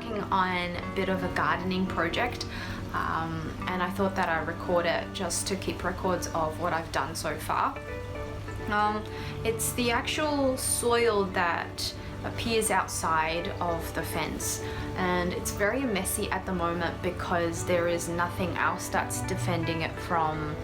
working on a bit of a gardening project, and I thought that I'd record it just to keep records of what I've done so far. It's the actual soil that appears outside of the fence, and it's very messy at the moment because there is nothing else that's defending it from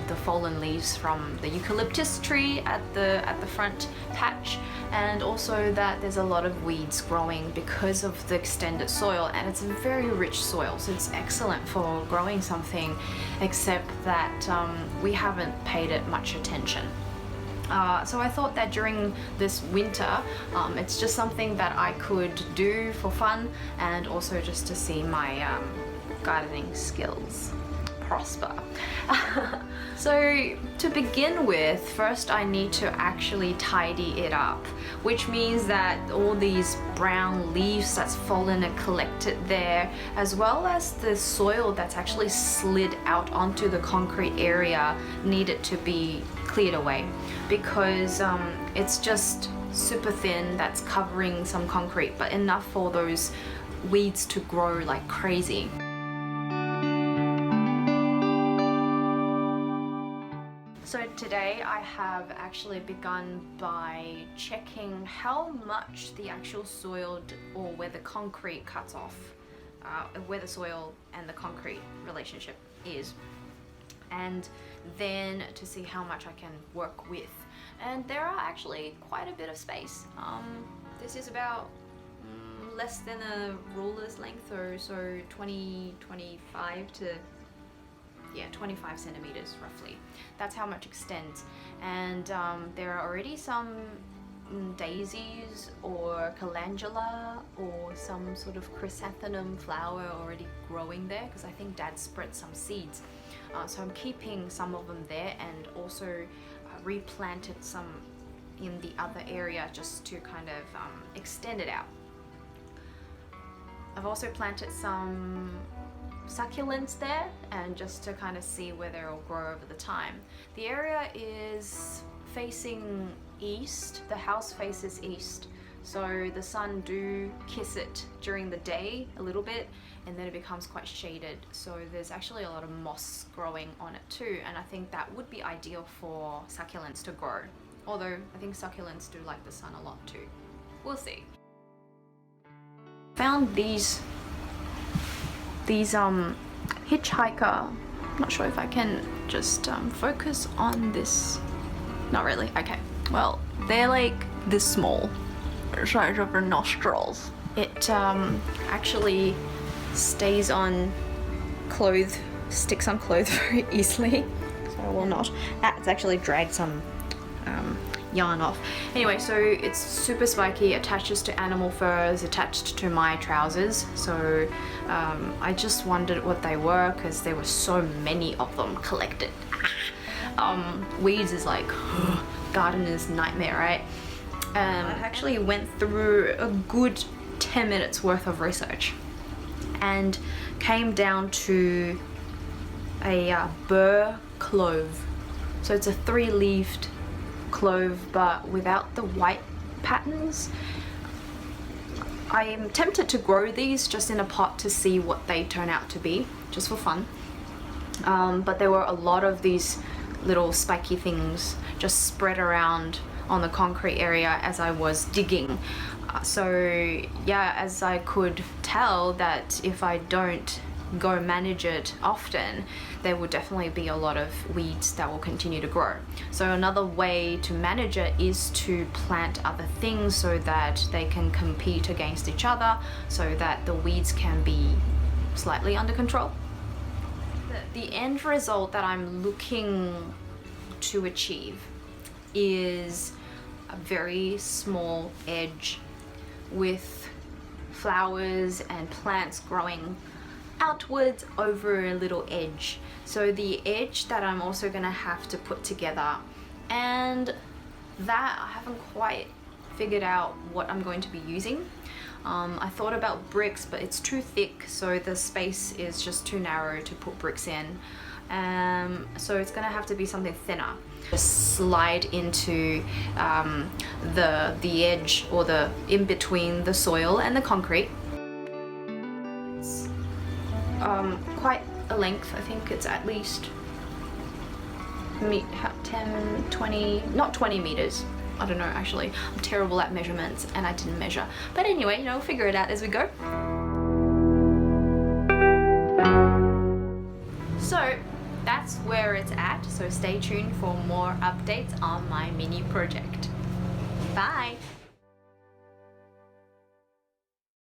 the fallen leaves from the eucalyptus tree at the front patch, and also that there's a lot of weeds growing because of the extended soil, and it's a very rich soil, so it's excellent for growing something, except that we haven't paid it much attention. So I thought that during this winter, it's just something that I could do for fun, and also just to see my gardening skills prosper. So to begin with, first I need to actually tidy it up, which means that all these brown leaves that's fallen and collected there, as well as the soil that's actually slid out onto the concrete area, needed to be cleared away, because it's just super thin, that's covering some concrete, but enough for those weeds to grow like crazy. So today I have actually begun by checking how much the actual soil or where the concrete cuts off, where the soil and the concrete relationship is, and then to see how much I can work with. And there are actually quite a bit of space. This is about less than a ruler's length, or so 25 to 25 centimeters roughly. That's how much extends. And there are already some daisies or calendula or some sort of chrysanthemum flower already growing there, because I think Dad spread some seeds. So I'm keeping some of them there, and also replanted some in the other area just to kind of extend it out. I've also planted some succulents there, and just to kind of see where they'll grow over the time. The area is facing east, the house faces east, so the sun do kiss it during the day a little bit, and then it becomes quite shaded, so there's actually a lot of moss growing on it too, and I think that would be ideal for succulents to grow, although I think succulents do like the sun a lot too. We'll see. Found these hitchhiker, I'm not sure if I can just focus on this, not really, okay, well, they're like this small, the size of their nostrils. It actually stays on clothes, sticks on clothes very easily, so I will not. It's actually dragged some yarn off. Anyway, so it's super spiky, attaches to animal furs, attached to my trousers, so I just wondered what they were, because there were so many of them collected. Weeds is like gardener's nightmare, right? I actually went through a good 10 minutes worth of research and came down to a burr clove. So it's a 3-leaved clove, but without the white patterns. I am tempted to grow these just in a pot to see what they turn out to be, just for fun. But there were a lot of these little spiky things just spread around on the concrete area as I was digging. So yeah, as I could tell that if I don't go manage it often, there will definitely be a lot of weeds that will continue to grow. So another way to manage it is to plant other things so that they can compete against each other, so that the weeds can be slightly under control. The end result that I'm looking to achieve is a very small edge with flowers and plants growing outwards over a little edge. So the edge that I'm also gonna have to put together, and that I haven't quite figured out what I'm going to be using. I thought about bricks, but it's too thick, so the space is just too narrow to put bricks in. So it's gonna have to be something thinner. Just slide into the edge, or the in between the soil and the concrete. quite a length. I think it's at least 10, 20, not 20 meters. I don't know actually. I'm terrible at measurements and I didn't measure. But anyway, you know, we'll figure it out as we go. So that's where it's at. So stay tuned for more updates on my mini project. Bye!